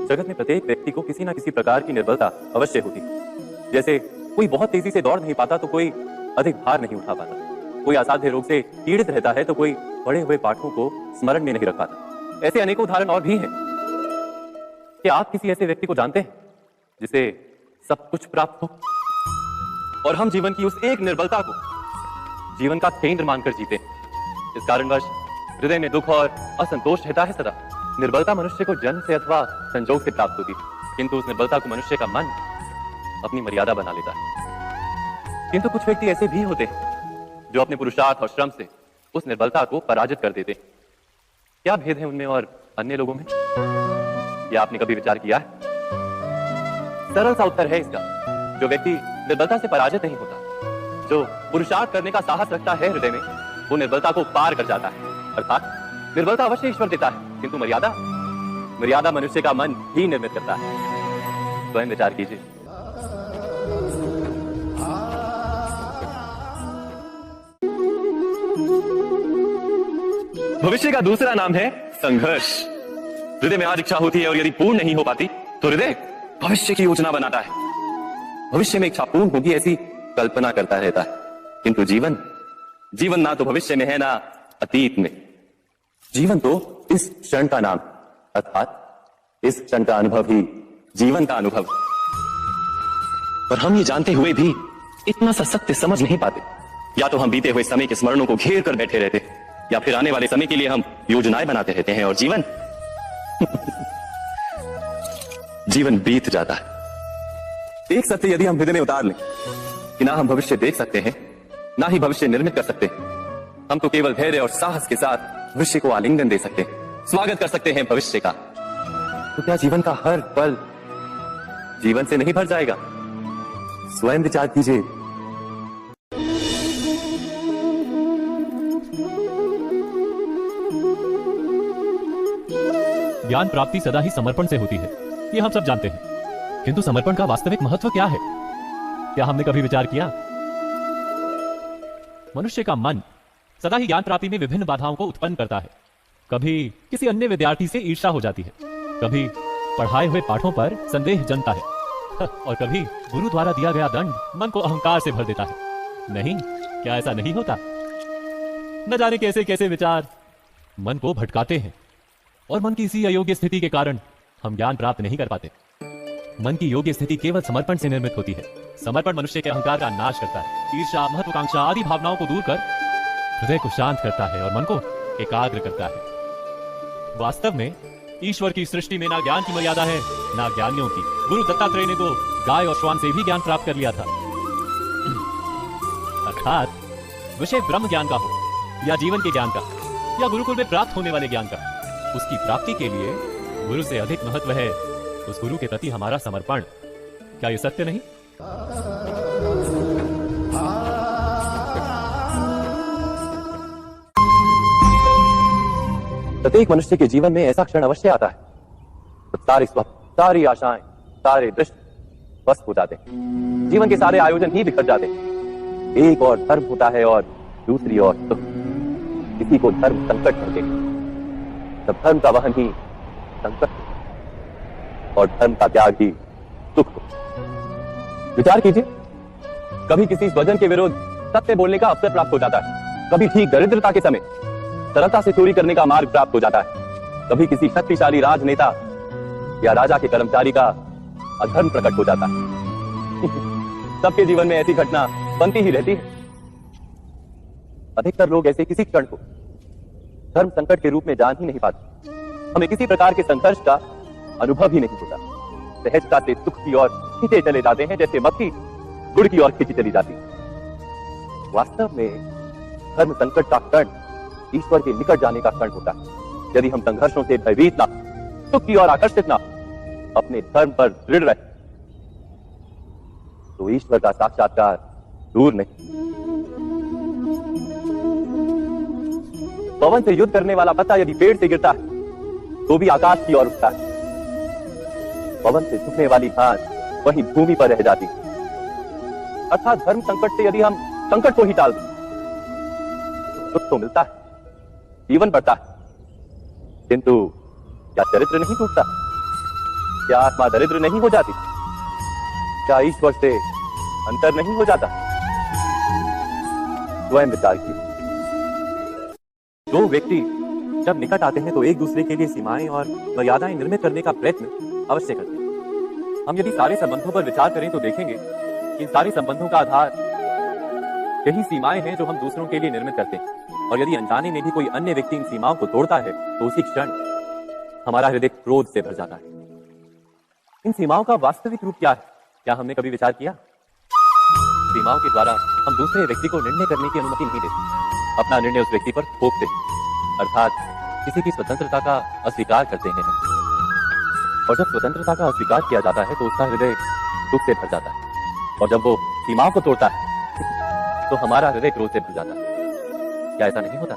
जगत में प्रत्येक व्यक्ति को किसी न किसी प्रकार की निर्बलता अवश्य होती है। जैसे कोई बहुत तेजी से दौड़ नहीं पाता तो कोई अधिक भार नहीं उठा पाता, कोई असाध्य रोग से पीड़ित रहता है तो कोई पढ़े हुए पाठों को स्मरण में नहीं रख पाता। ऐसे अनेकों उदाहरण और भी हैं। क्या आप किसी ऐसे व्यक्ति को जानते हैं जिसे सब कुछ प्राप्त हो और हम जीवन की उस एक निर्बलता को जीवन का केंद्र मानकर जीते? इस कारणवश हृदय में दुख और असंतोष रहता है सदा। निर्बलता मनुष्य को जन्म से अथवा संजोग से प्राप्त होती, किंतु उस निर्बलता को मनुष्य का मन अपनी मर्यादा बना लेता है। किंतु कुछ व्यक्ति ऐसे भी होते हैं जो अपने पुरुषार्थ और श्रम से उस निर्बलता को पराजित कर देते। क्या भेद है उनमें और अन्य लोगों में? यह आपने कभी विचार किया है? सरल सा उत्तर है इसका, जो व्यक्ति निर्बलता से पराजित नहीं होता, जो पुरुषार्थ करने का साहस रखता है हृदय में, वो निर्बलता को पार कर जाता है। अर्थात निर्बलता अवश्य ईश्वर देता है, किंतु मर्यादा मनुष्य का मन ही निर्मित करता है। स्वयं विचार कीजिए। भविष्य का दूसरा नाम है संघर्ष। हृदय में आज इच्छा होती है और यदि पूर्ण नहीं हो पाती तो हृदय भविष्य की योजना बनाता है। भविष्य में इच्छा पूर्ण होगी ऐसी कल्पना करता रहता है, किंतु जीवन ना तो भविष्य में है ना अतीत में। जीवन तो इस क्षण का नाम, अर्थात इस क्षण का अनुभव ही जीवन का अनुभव। पर हम ये जानते हुए भी इतना सा सत्य समझ नहीं पाते। या तो हम बीते हुए समय के स्मरणों को घेर कर बैठे रहते, या फिर आने वाले समय के लिए हम योजनाएं बनाते रहते हैं और जीवन बीत जाता है। एक सत्य यदि हम हृदय में उतार लें कि ना हम भविष्य देख सकते हैं, ना ही भविष्य निर्मित कर सकते हैं, हम तो केवल धैर्य और साहस के साथ भविष्य को आलिंगन दे सकते हैं, स्वागत कर सकते हैं भविष्य का। तो क्या जीवन का हर पल जीवन से नहीं भर जाएगा? स्वयं विचार कीजिए। ज्ञान प्राप्ति सदा ही समर्पण से होती है, ये हम सब जानते हैं। किंतु समर्पण का वास्तविक महत्व क्या है? क्या हमने कभी विचार किया? मनुष्य का मन सदा ही ज्ञान प्राप्ति में विभिन्न बाधाओं को उत्पन्न करता है। कभी किसी अन्य विद्यार्थी से ईर्ष्या हो जाती है, कभी पढ़ाए हुए पाठों पर संदेह जमता है, और कभी गुरु द्वारा दिया गया दंड मन को अहंकार से भर देता है। नहीं, क्या ऐसा नहीं होता? न जाने कैसे कैसे विचार मन को भटकाते हैं, और मन की इसी अयोग्य स्थिति के कारण हम ज्ञान प्राप्त नहीं कर पाते। मन की योग्य स्थिति केवल समर्पण से निर्मित होती है। समर्पण मनुष्य के अहंकार का नाश करता है, ईर्ष्या, महत्वाकांक्षा आदि भावनाओं को दूर कर हृदय को शांत करता है और मन को एकाग्र करता है। वास्तव में ईश्वर की सृष्टि में ना ज्ञान की मर्यादा है, ना ज्ञानियों की। गुरु दत्तात्रेय ने तो गाय और श्वान से भी ज्ञान प्राप्त कर लिया था। अर्थात विषय ब्रह्म ज्ञान का हो या जीवन के ज्ञान का या गुरुकुल में प्राप्त होने वाले ज्ञान का, उसकी प्राप्ति के लिए गुरु से अधिक महत्व है उस गुरु के प्रति हमारा समर्पण। क्या यह सत्य नहीं? प्रत्येक मनुष्य के जीवन में ऐसा क्षण अवश्य आता है तो सारे स्वप्न, सारी आशाएं, सारे दृश्य बस हो जाते हैं। जीवन के सारे आयोजन ही बिखर जाते हैं। एक और धर्म होता है और दूसरी ओर सुख। किसी को धर्म संकट होते, तब धर्म का वहन ही संकट और धर्म का त्याग ही सुख। विचार कीजिए, कभी किसी स्वजन के विरुद्ध सत्य बोलने का अवसर प्राप्त हो जाता है, कभी ठीक दरिद्रता के समय सरलता से चोरी करने का मार्ग प्राप्त हो जाता है, कभी किसी शक्तिशाली राजनेता या राजा के कर्मचारी का अधर्म प्रकट हो जाता है। सबके जीवन में ऐसी घटना बनती ही रहती है। अधिकतर लोग ऐसे किसी क्षण को धर्म संकट के रूप में जान ही नहीं पाते। हमें किसी प्रकार के संघर्ष का अनुभव ही नहीं होता। सहजता से सुख की ओर खींचे चले जाते हैं, जैसे मक्खी गुड़ की ओर खींची चली जाती। वास्तव में धर्म संकट का क्षण ईश्वर के निकट जाने का क्षण होता है। यदि हम संघर्षों से भयभीत ना, सुख की ओर आकर्षित ना, अपने धर्म पर दृढ़ रहे, तो ईश्वर का साक्षात्कार दूर नहीं। पवन से युद्ध करने वाला पत्ता यदि पेड़ से गिरता है तो भी आकाश की ओर उठता है। पवन से झुकने वाली घास वहीं भूमि पर रह जाती है। अर्थात धर्म संकट से यदि हम संकट को ही टाल दें तो सुख तो मिलता है, जीवन बढ़ता है, किंतु क्या चरित्र नहीं टूटता? क्या आत्मा दरिद्र नहीं हो जाती? क्या ईश्वर से अंतर नहीं हो जाता? स्वयं विचार कीजिए। दो व्यक्ति जब निकट आते हैं तो एक दूसरे के लिए सीमाएं और मर्यादाएं निर्मित करने का प्रयत्न अवश्य करते हैं। हम यदि सारे संबंधों पर विचार करें तो देखेंगे कि इन सारे संबंधों का आधार यही सीमाएं हैं जो हम दूसरों के लिए निर्मित करते हैं। और यदि अनजाने में भी कोई अन्य व्यक्ति इन सीमाओं को तोड़ता है तो उसी क्षण हमारा हृदय क्रोध से भर जाता है। इन सीमाओं का वास्तविक रूप क्या है? क्या हमने कभी विचार किया? सीमाओं के द्वारा हम दूसरे व्यक्ति को निर्णय करने की अनुमति नहीं देते, अपना निर्णय उस व्यक्ति पर थोपते हैं, अर्थात किसी की स्वतंत्रता का अस्वीकार करते हैं। और जब स्वतंत्रता का अस्वीकार किया जाता है तो उसका हृदय दुख से भर जाता है, और जब वो सीमाओं को तोड़ता है तो हमारा हृदय क्रोध से भर जाता है। क्या ऐसा नहीं होता?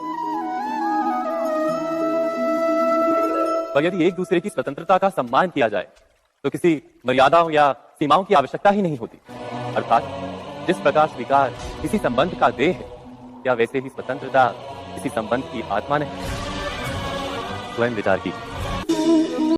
पर यदि एक दूसरे की स्वतंत्रता का सम्मान किया जाए तो किसी मर्यादाओं या सीमाओं की आवश्यकता ही नहीं होती। अर्थात जिस प्रकार स्वीकार किसी संबंध का देह है, क्या वैसे ही स्वतंत्रता किसी संबंध की आत्मा नहीं? स्वयं विचार कीजिए।